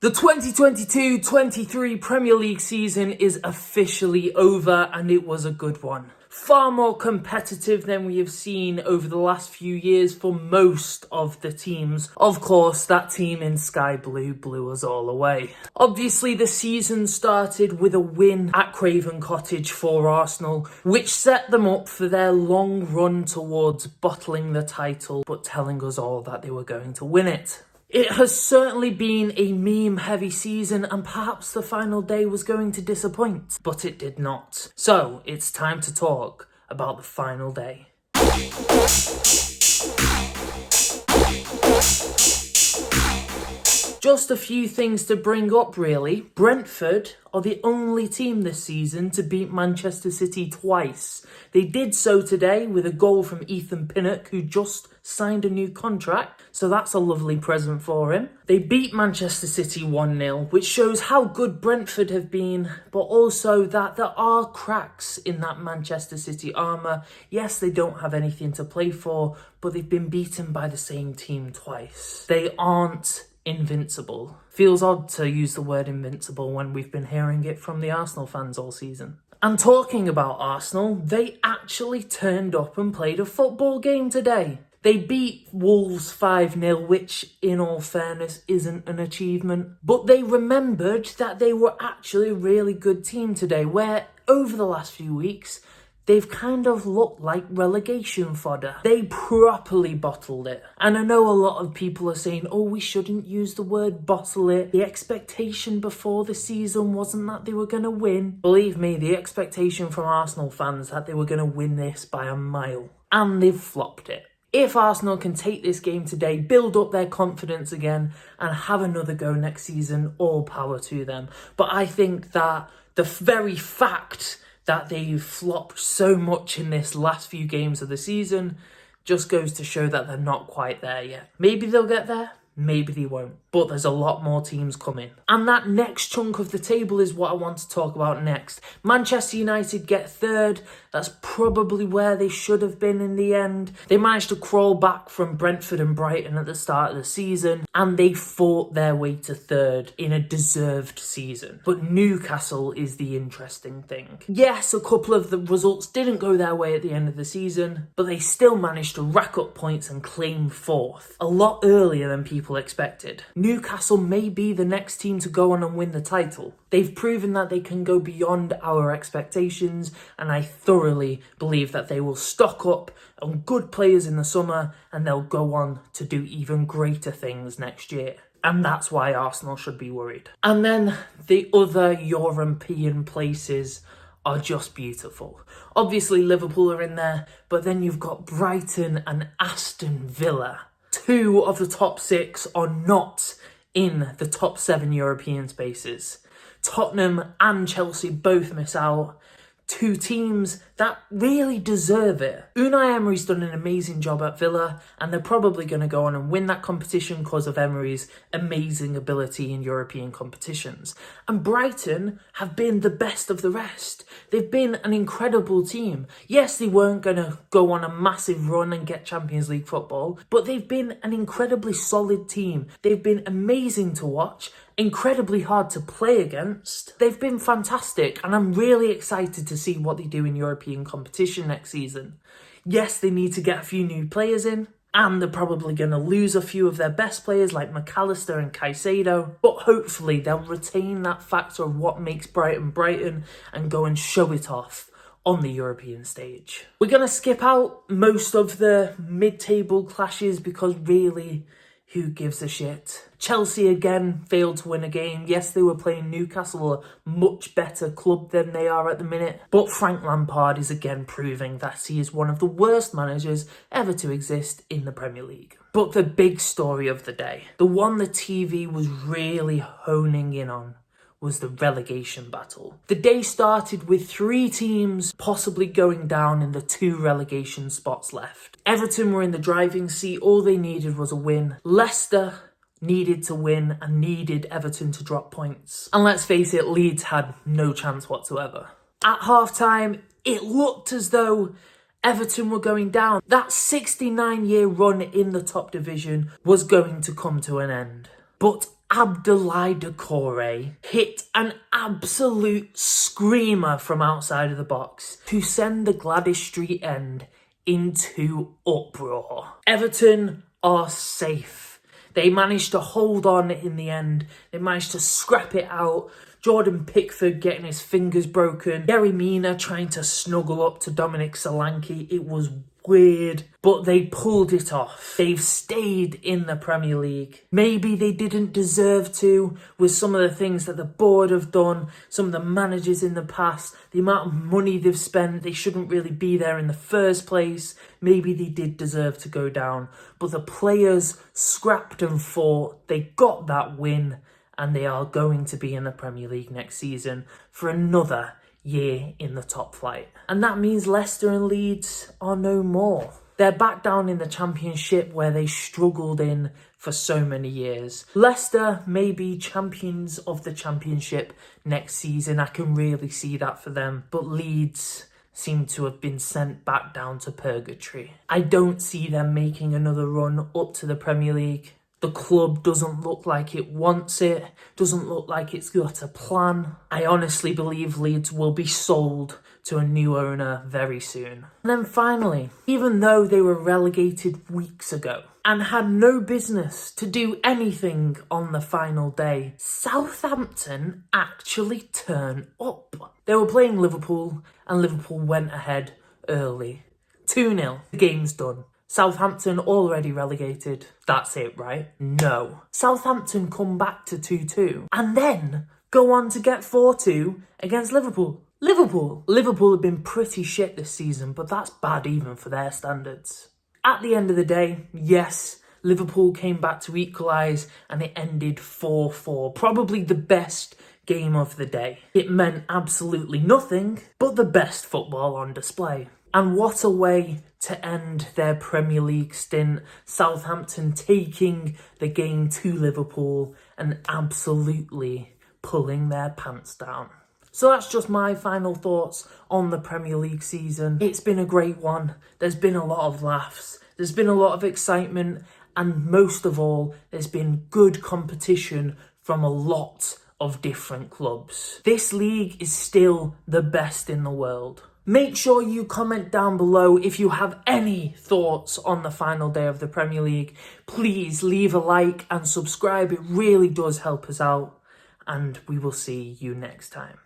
The 2022-23 Premier League season is officially over, and it was a good one. Far more competitive than we have seen over the last few years for most of the teams. Of course, that team in sky blue blew us all away. Obviously, the season started with a win at Craven Cottage for Arsenal, which set them up for their long run towards bottling the title, but telling us all that they were going to win it. It has certainly been a meme-heavy season, and perhaps the final day was going to disappoint, but it did not. So, it's time to talk about the final day. Just a few things to bring up, really. Brentford are the only team this season to beat Manchester City twice. They did so today with a goal from Ethan Pinnock, who just signed a new contract, so that's a lovely present for him. They beat Manchester City 1-0, which shows how good Brentford have been, but also that there are cracks in that Manchester City armour. Yes, they don't have anything to play for, but they've been beaten by the same team twice. They aren't invincible. Feels odd to use the word invincible when we've been hearing it from the Arsenal fans all season. And talking about Arsenal, they actually turned up and played a football game today. They beat Wolves 5-0, which, in all fairness, isn't an achievement. But they remembered that they were actually a really good team today, where over the last few weeks, they've kind of looked like relegation fodder. They properly bottled it. And I know a lot of people are saying, oh, we shouldn't use the word bottle it. The expectation before the season wasn't that they were going to win. Believe me, the expectation from Arsenal fans that they were going to win this by a mile. And they've flopped it. If Arsenal can take this game today, build up their confidence again, and have another go next season, all power to them. But I think that the very fact that they've flopped so much in this last few games of the season just goes to show that they're not quite there yet. Maybe they'll get there, maybe they won't. But there's a lot more teams coming. And that next chunk of the table is what I want to talk about next. Manchester United get third. That's probably where they should have been in the end. They managed to crawl back from Brentford and Brighton at the start of the season, and they fought their way to third in a deserved season. But Newcastle is the interesting thing. Yes, a couple of the results didn't go their way at the end of the season, but they still managed to rack up points and claim fourth, a lot earlier than people expected. Newcastle may be the next team to go on and win the title. They've proven that they can go beyond our expectations, and I thoroughly believe that they will stock up on good players in the summer and they'll go on to do even greater things next year. And that's why Arsenal should be worried. And then the other European places are just beautiful. Obviously Liverpool are in there, but then you've got Brighton and Aston Villa. Two of the top six are not in the top 7 European spaces. Tottenham and Chelsea both miss out. Two teams that really deserve it. Unai Emery's done an amazing job at Villa, and they're probably going to go on and win that competition because of Emery's amazing ability in European competitions. And Brighton have been the best of the rest. They've been an incredible team. Yes, they weren't going to go on a massive run and get Champions League football, but they've been an incredibly solid team. They've been amazing to watch, incredibly hard to play against. They've been fantastic, and I'm really excited to see what they do in European competition next season. Yes, they need to get a few new players in, and they're probably going to lose a few of their best players like McAllister and Caicedo, but hopefully they'll retain that factor of what makes Brighton Brighton and go and show it off on the European stage. We're going to skip out most of the mid-table clashes because really, who gives a shit? Chelsea again failed to win a game. Yes, they were playing Newcastle, a much better club than they are at the minute. But Frank Lampard is again proving that he is one of the worst managers ever to exist in the Premier League. But the big story of the day, the one the TV was really honing in on, was the relegation battle. The day started with 3 teams possibly going down in the 2 relegation spots left. Everton were in the driving seat. All they needed was a win. Leicester needed to win and needed Everton to drop points. And let's face it, Leeds had no chance whatsoever. At half-time, it looked as though Everton were going down. That 69-year run in the top division was going to come to an end. But Abdoulaye Doucouré hit an absolute screamer from outside of the box to send the Gladys Street end into uproar. Everton are safe. They managed to hold on in the end. They managed to scrap it out. Jordan Pickford getting his fingers broken. Gary Mina trying to snuggle up to Dominic Solanke. It was weird, but they pulled it off. They've stayed in the Premier League. Maybe they didn't deserve to with some of the things that the board have done, some of the managers in the past, the amount of money they've spent. They shouldn't really be there in the first place. Maybe they did deserve to go down, but the players scrapped and fought. They got that win, and they are going to be in the Premier League next season for another year in the top flight. And that means Leicester and Leeds are no more. They're back down in the Championship where they struggled in for so many years. Leicester may be champions of the Championship next season. I can really see that for them. But Leeds seem to have been sent back down to purgatory. I don't see them making another run up to the Premier League. The club doesn't look like it wants it, doesn't look like it's got a plan. I honestly believe Leeds will be sold to a new owner very soon. And then finally, even though they were relegated weeks ago and had no business to do anything on the final day, Southampton actually turn up. They were playing Liverpool and Liverpool went ahead early. 2-0, the game's done. Southampton already relegated. That's it, right? No. Southampton come back to 2-2 and then go on to get 4-2 against Liverpool. Liverpool have been pretty shit this season, but that's bad even for their standards. At the end of the day, yes, Liverpool came back to equalise and it ended 4-4. Probably the best game of the day. It meant absolutely nothing, but the best football on display. And what a way to end their Premier League stint. Southampton taking the game to Liverpool and absolutely pulling their pants down. So that's just my final thoughts on the Premier League season. It's been a great one. There's been a lot of laughs. There's been a lot of excitement. And most of all, there's been good competition from a lot of different clubs. This league is still the best in the world. Make sure you comment down below if you have any thoughts on the final day of the Premier League. Please leave a like and subscribe. It really does help us out. And we will see you next time.